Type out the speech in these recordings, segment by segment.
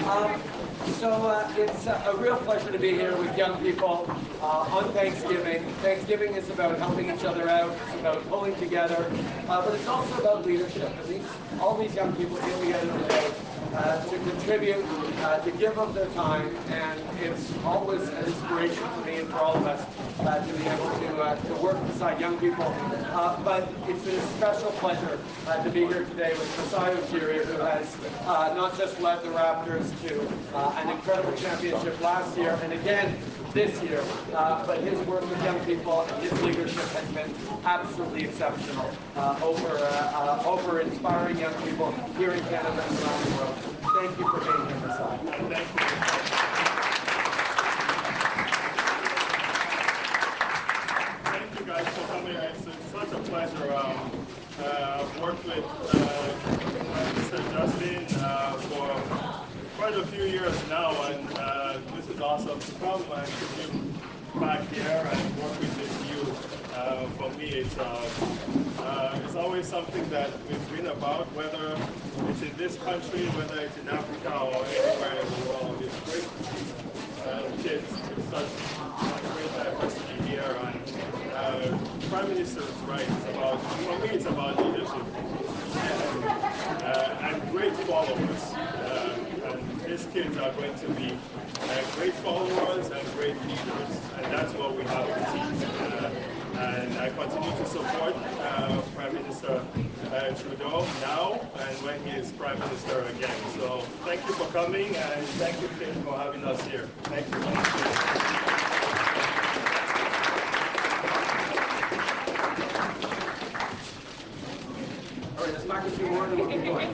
It's a real pleasure to be here with young people on Thanksgiving. Thanksgiving is about helping each other out. It's about pulling together, but it's also about leadership. And all these young people came together today to contribute, to give up their time, and it's always an inspiration for me and for all of us to be able to work beside young people. But it's a special pleasure to be here today with Masai Ujiri, who has not just led the Raptors to an incredible championship last year and again this year, but his work with young people and his leadership has been absolutely exceptional over inspiring young people here in Canada and around the world. Thank you for being here, Masai. Thank you guys for coming. It's such a pleasure. I've worked with Mr. Justin for quite a few years now, and this is awesome to come and to be back here and work with this youth. For me, it's always something that we've been about, whether it's in this country, whether it's in Africa or anywhere in the world. It's great to see kids with such great diversity here. And Prime Minister is right. For me, it's about leadership and great followers. And these kids are going to be great followers and great leaders, and that's what we have to teach. And I continue to support Prime Minister Trudeau now and when he is Prime Minister again. So thank you for coming, and thank you, Kim, for having us here. Thank you. All right, let's back a few more and then we'll keep going.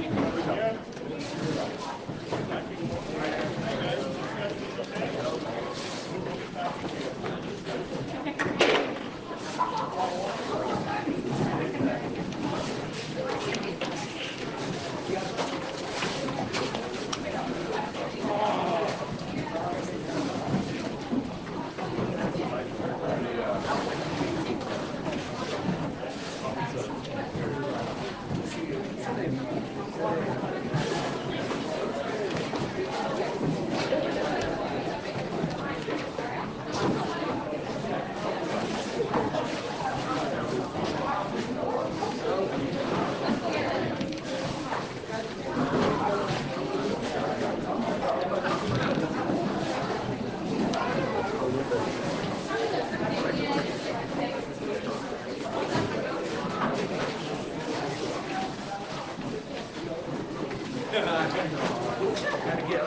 Gotta go. Thank you.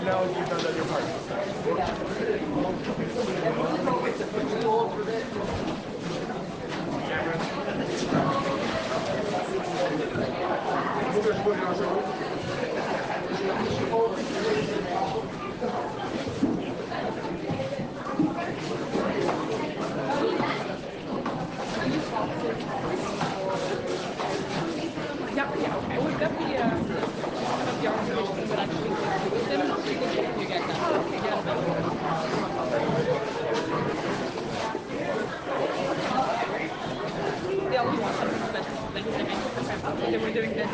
Now you've done that your part. Yeah, okay. We've got the organization, but actually, then not we can you guys that. They always want something special for Thanksgiving. Okay. They were doing this.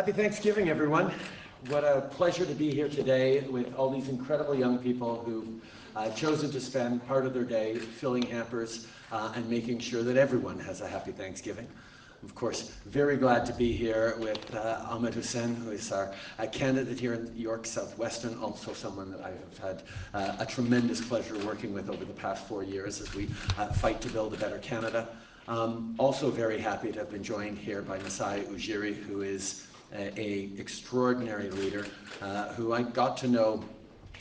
Happy Thanksgiving, everyone. What a pleasure to be here today with all these incredible young people who've chosen to spend part of their day filling hampers and making sure that everyone has a happy Thanksgiving. Of course, very glad to be here with Ahmed Hussein, who is our candidate here in York Southwestern, also someone that I have had a tremendous pleasure working with over the past 4 years as we fight to build a better Canada. Also very happy to have been joined here by Masai Ujiri, who is an extraordinary leader who I got to know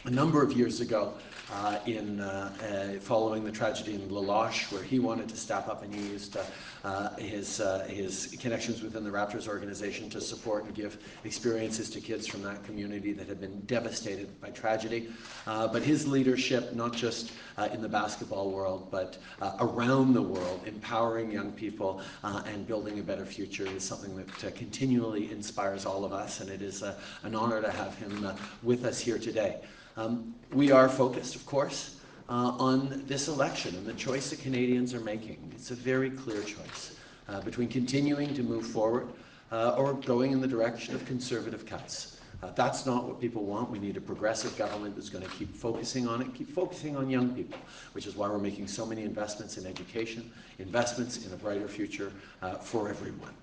a number of years ago following the tragedy in La Loche, where he wanted to step up and he used his connections within the Raptors organization to support and give experiences to kids from that community that had been devastated by tragedy. But his leadership, not just in the basketball world, but around the world, empowering young people and building a better future is something that continually inspires all of us, and it is an honor to have him with us here today. We are focused, of course, on this election and the choice that Canadians are making. It's a very clear choice between continuing to move forward or going in the direction of conservative cuts. That's not what people want. We need a progressive government that's going to keep focusing on it, keep focusing on young people, which is why we're making so many investments in education, investments in a brighter future for everyone.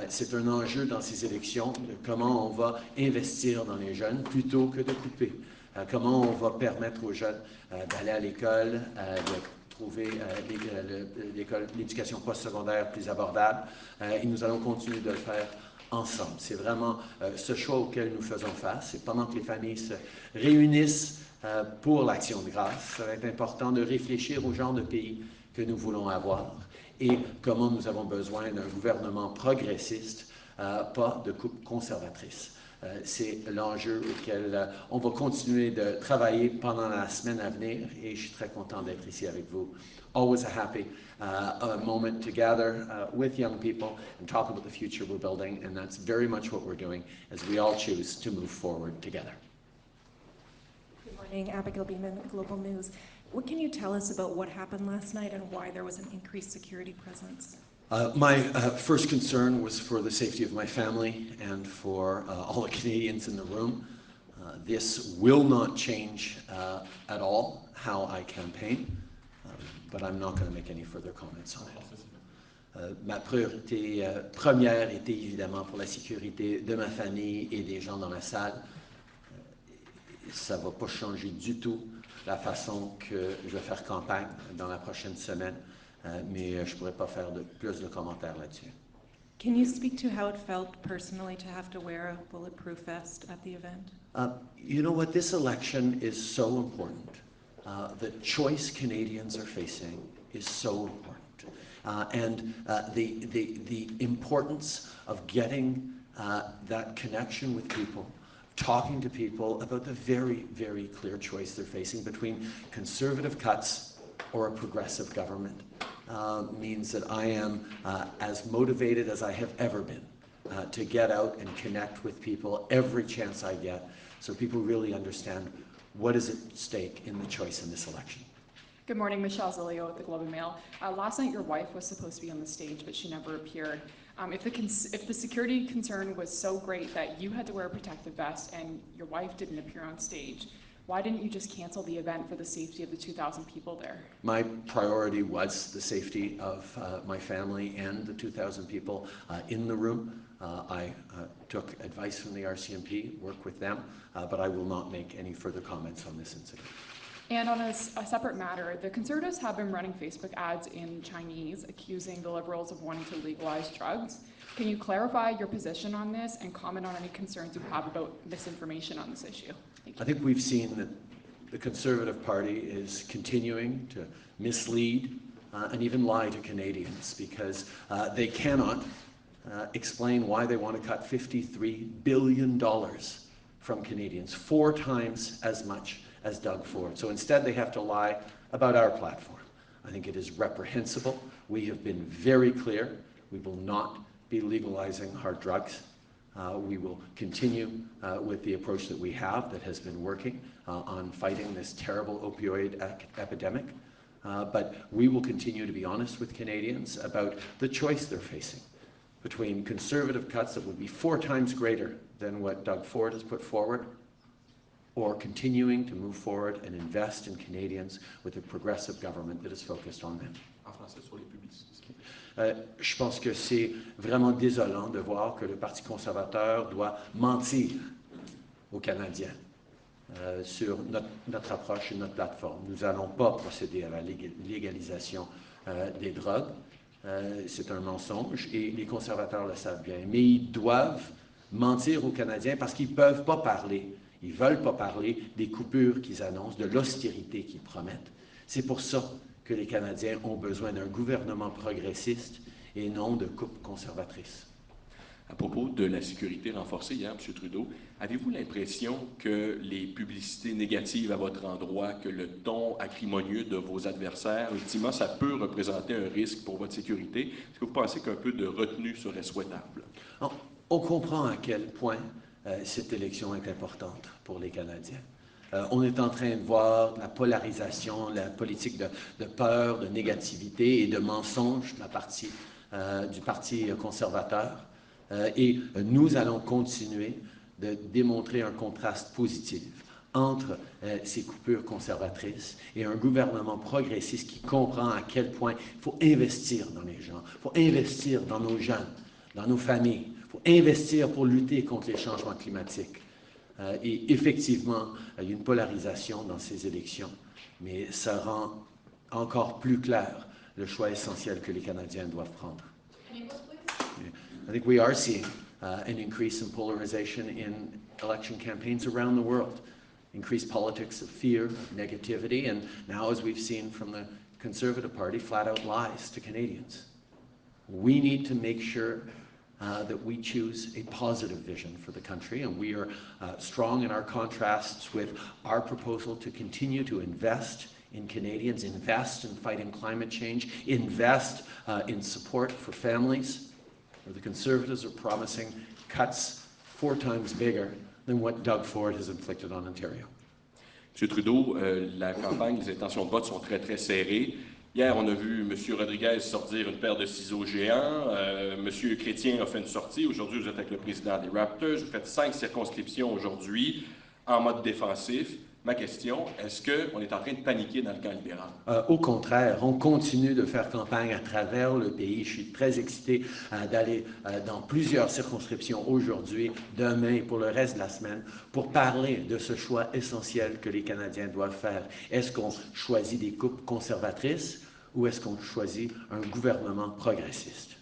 C'est un enjeu dans ces élections de comment on va investir dans les jeunes plutôt que de couper. Comment on va permettre aux jeunes d'aller à l'école, de trouver l'éducation postsecondaire plus abordable, et nous allons continuer de le faire ensemble. C'est vraiment ce choix auquel nous faisons face. Et pendant que les familles se réunissent pour l'Action de grâce, ça va être important de réfléchir au genre de pays que nous voulons avoir et comment nous avons besoin d'un gouvernement progressiste, pas de coupe conservatrice. C'est l'enjeu auquel on va continuer de travailler pendant la semaine à venir et je suis très content d'être ici avec vous. Always a happy moment to gather with young people and talk about the future we're building, and that's very much what we're doing as we all choose to move forward together. Good morning, Abigail Beeman, Global News. What can you tell us about what happened last night and why there was an increased security presence? My first concern was for the safety of my family and for all the Canadians in the room. This will not change at all how I campaign, but I'm not going to make any further comments on it. Ma priorité première était évidemment pour la sécurité de ma famille et des gens dans la salle. Ça ne va pas changer du tout la façon que je vais faire campagne dans la prochaine semaine. Mais je ne pourrais pas faire plus de commentaires là-dessus. Can you speak to how it felt personally to have to wear a bulletproof vest at the event? You know what? This election is so important. The choice Canadians are facing is so important. And the importance of getting that connection with people, talking to people about the very, very clear choice they're facing between conservative cuts or a progressive government. Means that I am as motivated as I have ever been to get out and connect with people every chance I get so people really understand what is at stake in the choice in this election. Good morning, Michelle Zilio with the Globe and Mail. Last night your wife was supposed to be on the stage, but she never appeared. If the security concern was so great that you had to wear a protective vest and your wife didn't appear on stage, why didn't you just cancel the event for the safety of the 2,000 people there? My priority was the safety of my family and the 2,000 people in the room. I took advice from the RCMP, worked with them, but I will not make any further comments on this incident. And on a separate matter, the Conservatives have been running Facebook ads in Chinese accusing the Liberals of wanting to legalize drugs. Can you clarify your position on this and comment on any concerns you have about misinformation on this issue? I think we've seen that the Conservative Party is continuing to mislead and even lie to Canadians because they cannot explain why they want to cut $53 billion from Canadians, 4 times as much as Doug Ford. So instead they have to lie about our platform. I think it is reprehensible. We have been very clear. We will not be legalizing hard drugs. We will continue with the approach that we have that has been working on fighting this terrible opioid epidemic. But we will continue to be honest with Canadians about the choice they're facing between conservative cuts that would be 4 times greater than what Doug Ford has put forward, or continuing to move forward and invest in Canadians with a progressive government that is focused on them. En français, sur les publicités. Je pense que c'est vraiment désolant de voir que le Parti conservateur doit mentir aux Canadiens sur notre approche et notre plateforme. Nous n'allons pas procéder à la légalisation des drogues. C'est un mensonge et les conservateurs le savent bien. Mais ils doivent mentir aux Canadiens parce qu'ils ne peuvent pas parler. Ils ne veulent pas parler des coupures qu'ils annoncent, de l'austérité qu'ils promettent. C'est pour ça que les Canadiens ont besoin d'un gouvernement progressiste et non de coupes conservatrices. À propos de la sécurité renforcée hier, M. Trudeau, avez-vous l'impression que les publicités négatives à votre endroit, que le ton acrimonieux de vos adversaires, ultimement, ça peut représenter un risque pour votre sécurité? Est-ce que vous pensez qu'un peu de retenue serait souhaitable? On comprend à quel point cette élection est importante pour les Canadiens. On est en train de voir la polarisation, la politique de peur, de négativité et de mensonges du Parti conservateur. Et nous allons continuer de démontrer un contraste positif entre ces coupures conservatrices et un gouvernement progressiste qui comprend à quel point il faut investir dans les gens, il faut investir dans nos jeunes, dans nos familles, il faut investir pour lutter contre les changements climatiques. Et effectivement, il y a une polarisation dans ces élections, mais ça rend encore plus clair le choix essentiel que les Canadiens doivent prendre. I think we are seeing an increase in polarization in election campaigns around the world. Increased politics of fear, negativity, and now, as we've seen from the Conservative Party, flat-out lies to Canadians. We need to make sure that we choose a positive vision for the country, and we are strong in our contrasts with our proposal to continue to invest in Canadians, invest in fighting climate change, invest in support for families. The Conservatives are promising cuts 4 times bigger than what Doug Ford has inflicted on Ontario. M. Trudeau, la campagne, les intentions de vote sont très, très serrées. Hier, on a vu M. Rodriguez sortir une paire de ciseaux géants. M. Chrétien a fait une sortie. Aujourd'hui, vous êtes avec le président des Raptors. Vous faites 5 circonscriptions aujourd'hui en mode défensif. Ma question, est-ce qu'on est en train de paniquer dans le camp libéral? Au contraire, on continue de faire campagne à travers le pays. Je suis très excité d'aller dans plusieurs circonscriptions aujourd'hui, demain et pour le reste de la semaine, pour parler de ce choix essentiel que les Canadiens doivent faire. Est-ce qu'on choisit des coupes conservatrices ou est-ce qu'on choisit un gouvernement progressiste?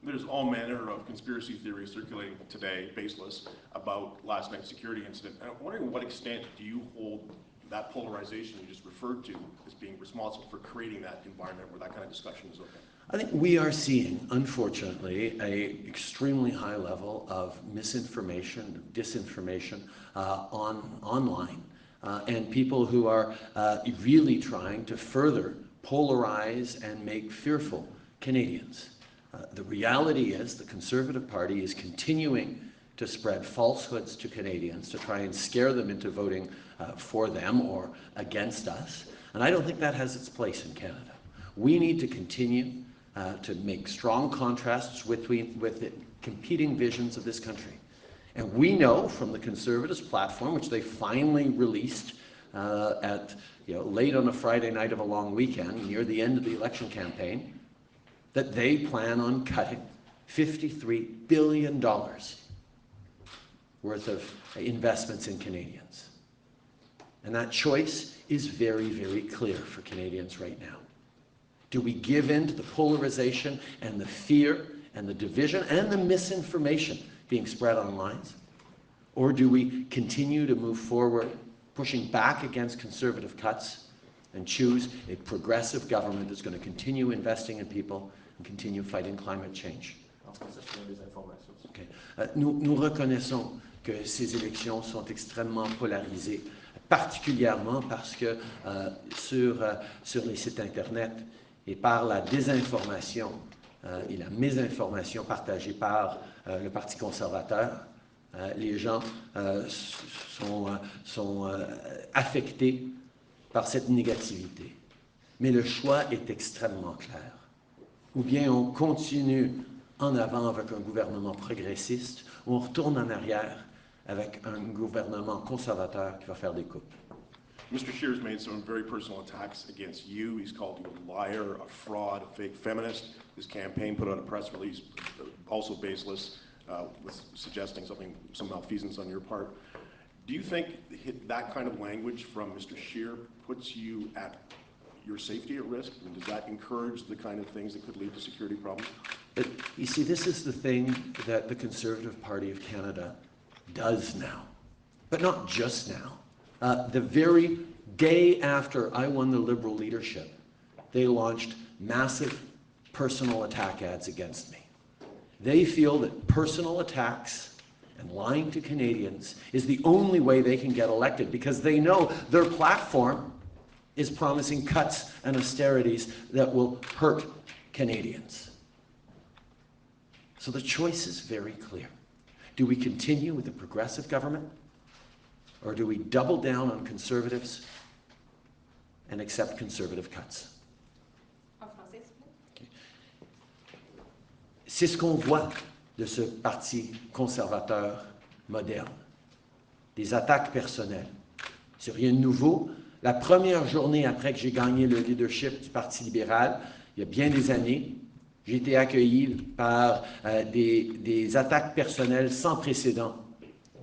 There's all manner of conspiracy theories circulating today, baseless, about last night's security incident. And I'm wondering, what extent do you hold that polarization you just referred to as being responsible for creating that environment where that kind of discussion is open? I think we are seeing, unfortunately, an extremely high level of misinformation, disinformation online, and people who are really trying to further polarize and make fearful Canadians. The reality is the Conservative Party is continuing to spread falsehoods to Canadians to try and scare them into voting for them or against us. And I don't think that has its place in Canada. We need to continue to make strong contrasts with the competing visions of this country. And we know from the Conservatives' platform, which they finally released late on a Friday night of a long weekend, near the end of the election campaign, that they plan on cutting $53 billion worth of investments in Canadians. And that choice is very, very clear for Canadians right now. Do we give in to the polarization and the fear and the division and the misinformation being spread online? Or do we continue to move forward, pushing back against conservative cuts and choose a progressive government that's going to continue investing in people and continue fighting climate change? Okay. Nous reconnaissons que ces élections sont extrêmement polarisées, particulièrement parce que sur les sites Internet et par la désinformation et la mésinformation partagée par le Parti conservateur, les gens sont affectés par cette négativité. Mais le choix est extrêmement clair. Ou bien on continue en avant avec un gouvernement progressiste ou on retourne en arrière avec un gouvernement conservateur qui va faire des coupes. Mr. Scheer's made some very personal attacks against you. He's called you a liar, a fraud, a fake feminist. His campaign put out a press release, also baseless, with suggesting some malfeasance on your part. Do you think that kind of language from Mr. Scheer puts you at your safety at risk? And does that encourage the kind of things that could lead to security problems? You see, this is the thing that the Conservative Party of Canada does now, but not just now. The very day after I won the Liberal leadership, they launched massive personal attack ads against me. They feel that personal attacks and lying to Canadians is the only way they can get elected because they know their platform is promising cuts and austerities that will hurt Canadians. So the choice is very clear. Do we continue with the progressive government? Or do we double down on conservatives and accept conservative cuts? Okay. C'est ce qu'on voit de ce parti conservateur moderne. Des attaques personnelles. C'est rien de nouveau. La première journée après que j'ai gagné le leadership du Parti libéral, il y a bien des années, j'ai été accueilli par des attaques personnelles sans précédent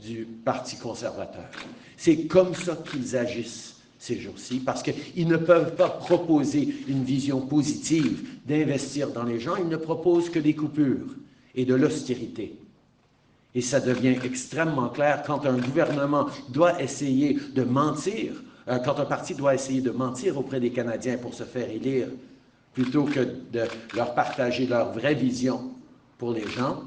du Parti conservateur. C'est comme ça qu'ils agissent ces jours-ci, parce qu'ils ne peuvent pas proposer une vision positive d'investir dans les gens, ils ne proposent que des coupures et de l'austérité. Et ça devient extrêmement clair quand un gouvernement doit essayer de mentir, quand un parti doit essayer de mentir auprès des Canadiens pour se faire élire, plutôt que de leur partager leur vraie vision pour les gens,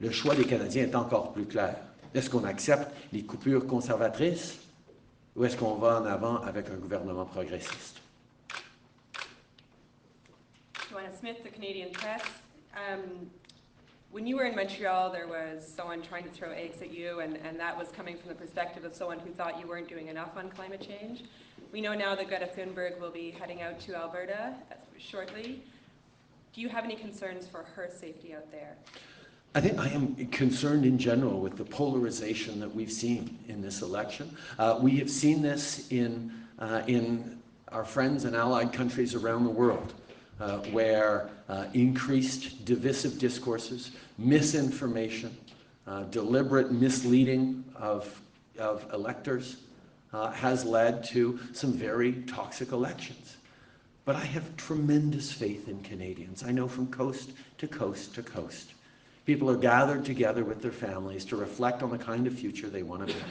le choix des Canadiens est encore plus clair. Est-ce qu'on accepte les coupures conservatrices ou est-ce qu'on va en avant avec un gouvernement progressiste? Joanna Smith, the Canadian Press. When you were in Montreal, there was someone trying to throw eggs at you, and that was coming from the perspective of someone who thought you weren't doing enough on climate change. We know now that Greta Thunberg will be heading out to Alberta shortly. Do you have any concerns for her safety out there? I think I am concerned in general with the polarization that we've seen in this election. We have seen this in our friends and allied countries around the world, where increased divisive discourses, misinformation, deliberate misleading of electors has led to some very toxic elections. But I have tremendous faith in Canadians. I know from coast to coast to coast, people are gathered together with their families to reflect on the kind of future they want to build.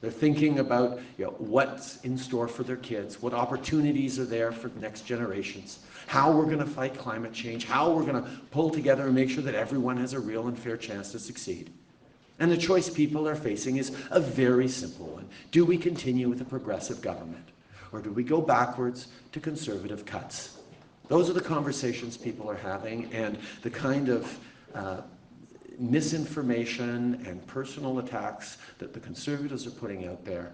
They're thinking about what's in store for their kids, what opportunities are there for next generations, how we're going to fight climate change, how we're going to pull together and make sure that everyone has a real and fair chance to succeed. And the choice people are facing is a very simple one. Do we continue with a progressive government, or do we go backwards to conservative cuts? Those are the conversations people are having, and the kind of misinformation and personal attacks that the Conservatives are putting out there,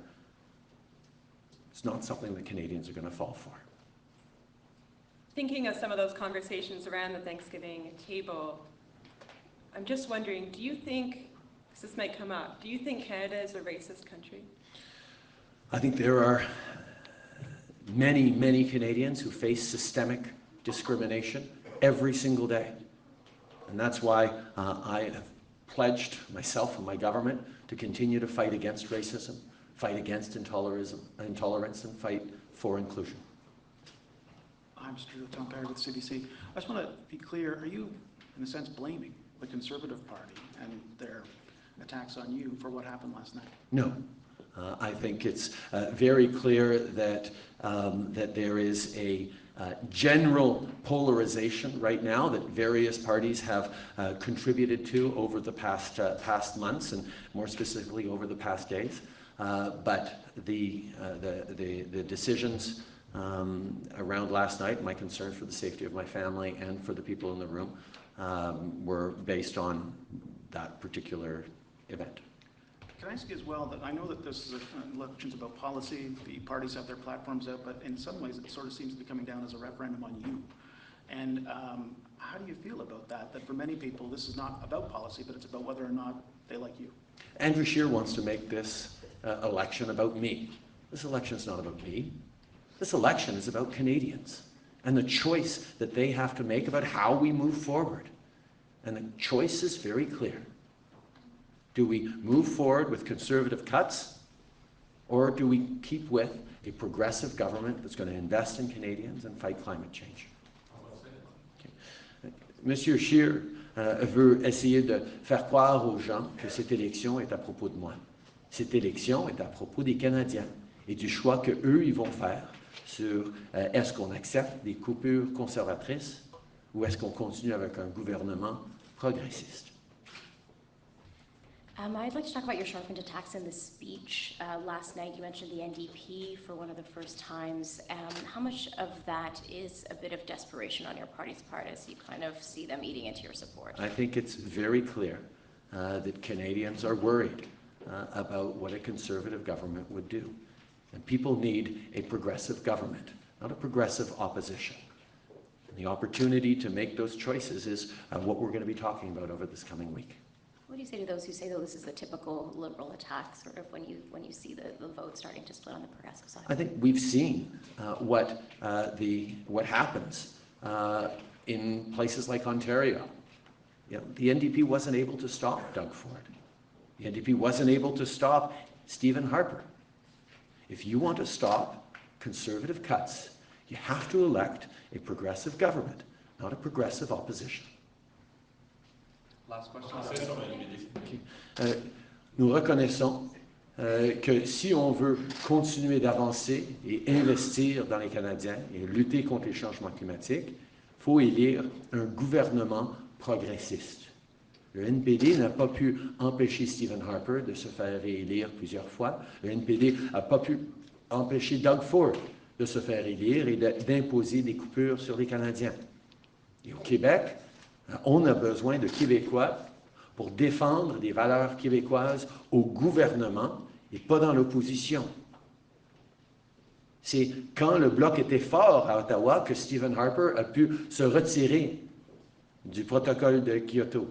it's not something that Canadians are going to fall for. Thinking of some of those conversations around the Thanksgiving table, I'm just wondering, do you think, because this might come up, do you think Canada is a racist country? I think there are many, many Canadians who face systemic discrimination every single day. And that's why I have pledged myself and my government to continue to fight against racism, fight against intolerance, and fight for inclusion. I'm Mr. Tom Perry with CBC. I just want to be clear, are you, in a sense, blaming the Conservative Party and their attacks on you for what happened last night? No. I think it's very clear that, that there is a general polarization right now that various parties have contributed to over the past months and more specifically over the past days. But the decisions around last night, my concern for the safety of my family and for the people in the room were based on that particular event. Can I ask you as well that I know that this is elections about policy, the parties have their platforms out, but in some ways it sort of seems to be coming down as a referendum on you. And how do you feel about that? That for many people, this is not about policy, but it's about whether or not they like you. Andrew Scheer wants to make this election about me. This election is not about me. This election is about Canadians and the choice that they have to make about how we move forward. And the choice is very clear. Do we move forward with conservative cuts, or do we keep with a progressive government that's going to invest in Canadians and fight climate change? Okay. Monsieur Scheer veut essayer de faire croire aux gens que cette élection est à propos de moi. Cette élection est à propos des Canadiens et du choix qu'eux, ils vont faire sur est-ce qu'on accepte des coupures conservatrices ou est-ce qu'on continue avec un gouvernement progressiste. I'd like to talk about your sharpened attacks in the speech. Last night you mentioned the NDP for one of the first times. How much of that is a bit of desperation on your party's part as you kind of see them eating into your support? I think it's very clear that Canadians are worried about what a conservative government would do. And people need a progressive government, not a progressive opposition. And the opportunity to make those choices is what we're going to be talking about over this coming week. What do you say to those who say, though, this is a typical Liberal attack, sort of when you see the vote starting to split on the progressive side? I think we've seen what happens in places like Ontario. You know, the NDP wasn't able to stop Doug Ford. The NDP wasn't able to stop Stephen Harper. If you want to stop conservative cuts, you have to elect a progressive government, not a progressive opposition. Last question. Nous reconnaissons que si on veut continuer d'avancer et investir dans les Canadiens et lutter contre les changements climatiques, il faut élire un gouvernement progressiste. Le NPD n'a pas pu empêcher Stephen Harper de se faire réélire plusieurs fois. Le NPD n'a pas pu empêcher Doug Ford de se faire élire et d'imposer des coupures sur les Canadiens. Et au Québec, on a besoin de Québécois pour défendre des valeurs québécoises au gouvernement et pas dans l'opposition. C'est quand le Bloc était fort à Ottawa que Stephen Harper a pu se retirer du protocole de Kyoto.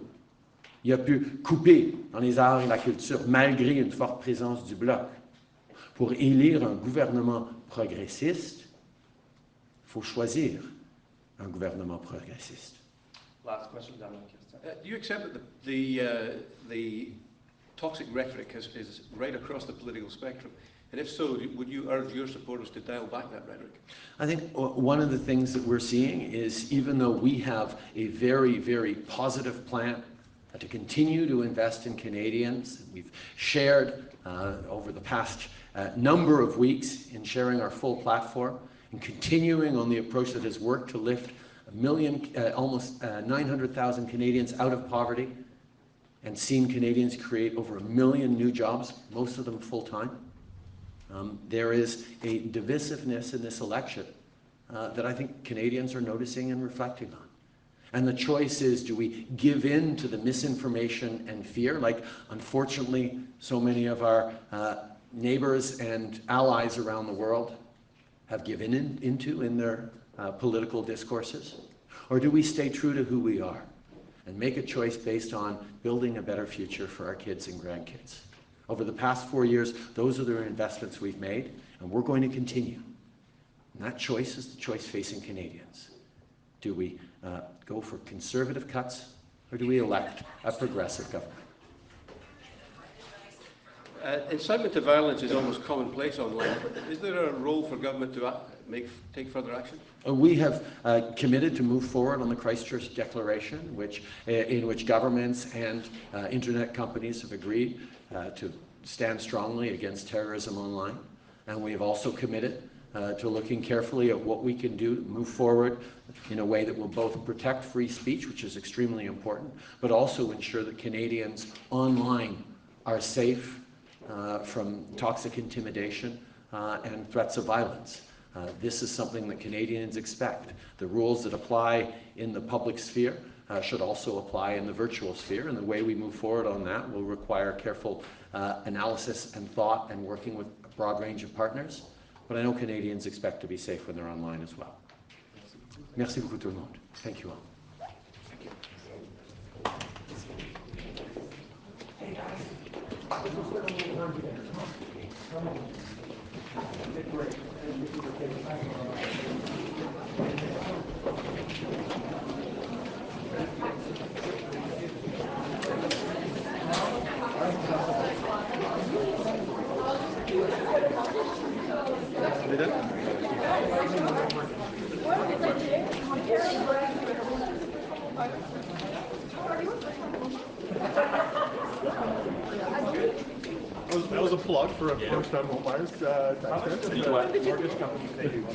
Il a pu couper dans les arts et la culture malgré une forte présence du Bloc. Pour élire un gouvernement progressiste, il faut choisir un gouvernement progressiste. Last question, do you accept that the toxic rhetoric is right across the political spectrum? And if so, would you urge your supporters to dial back that rhetoric? I think one of the things that we're seeing is even though we have a very, very positive plan to continue to invest in Canadians, we've shared over the past number of weeks in sharing our full platform and continuing on the approach that has worked to lift almost 900,000 Canadians out of poverty and seen Canadians create over 1 million new jobs, most of them full-time. There is a divisiveness in this election that I think Canadians are noticing and reflecting on. And the choice is, do we give in to the misinformation and fear, like unfortunately so many of our neighbors and allies around the world have given into in their political discourses? Or do we stay true to who we are and make a choice based on building a better future for our kids and grandkids? Over the past 4 years, those are the investments we've made, and we're going to continue. And that choice is the choice facing Canadians. Do we go for conservative cuts, or do we elect a progressive government? Incitement to violence is almost commonplace online. Is there a role for government to take further action? We have committed to move forward on the Christchurch Declaration, in which governments and internet companies have agreed to stand strongly against terrorism online. And we have also committed to looking carefully at what we can do to move forward in a way that will both protect free speech, which is extremely important, but also ensure that Canadians online are safe from toxic intimidation and threats of violence. This is something that Canadians expect. The rules that apply in the public sphere should also apply in the virtual sphere, and the way we move forward on that will require careful analysis and thought and working with a broad range of partners. But I know Canadians expect to be safe when they're online as well. Merci beaucoup tout le monde. Thank you all. That was a plug for a first-time home buyers tax credit. Mortgage companies, they do.